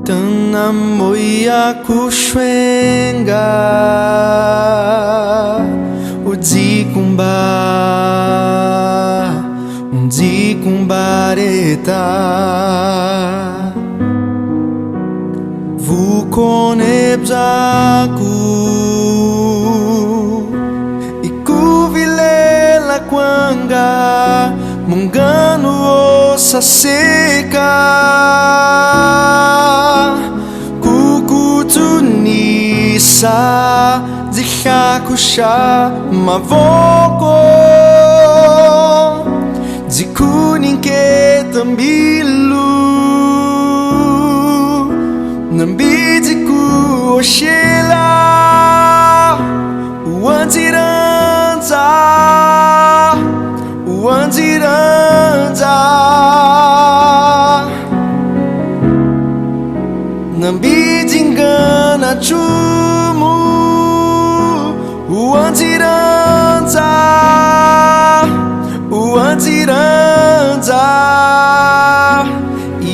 Tana moya kushwenga udzikumbareta vukone bzaku ikuvilela kwanga mungano osaseka kukutunisa zihakusha mavoko zikuninketa mbilu nambidzi kuoshela uanziranza nambidzi ngana chumu uanziranza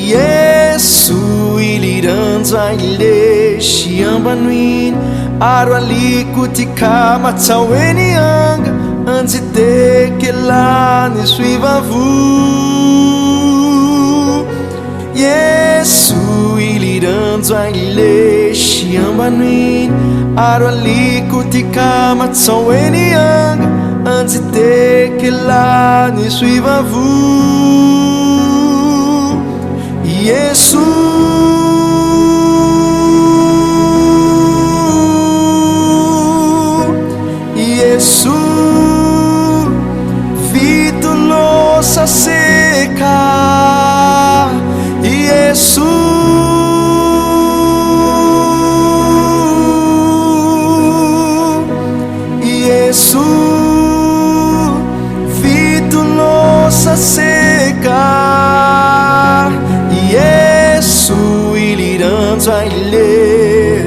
Yesu iliranza ile shiambanuin aro alikutika matsaweni anga anzitekelani swivavu Yesu iliranza ile shiambanuin aro alikutika matsaweni anga anzitekelani swivavu Yesu Yesu vitulosa seca Yesu Yesu vitulosa seca Yesu iliranza ile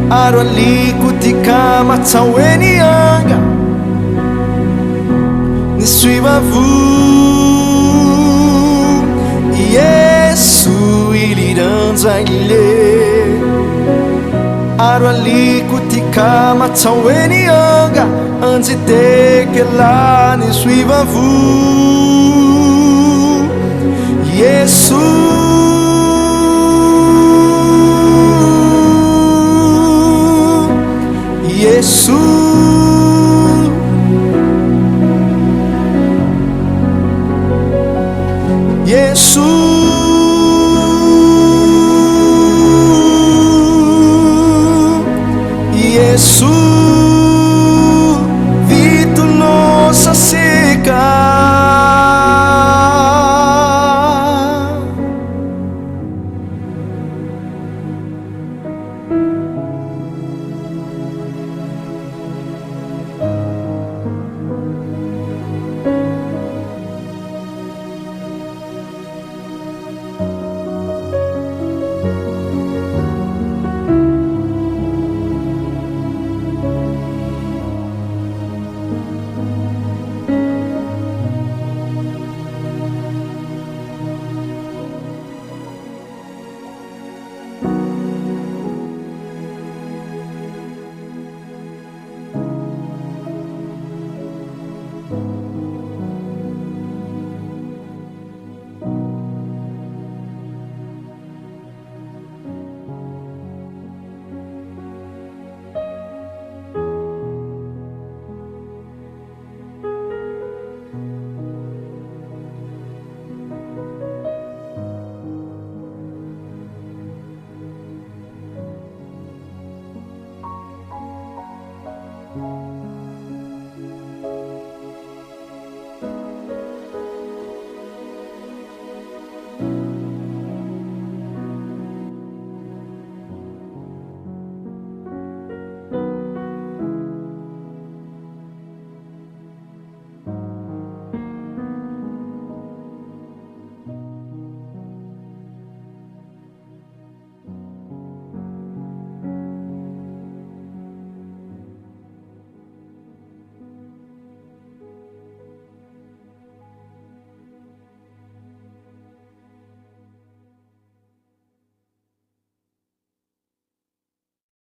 aro alikutika matsaweni anga niswivavu Yesu iliranza ile aro alikutika matsaweni anga anzitekelani swivavu Yesu Yesu Yesu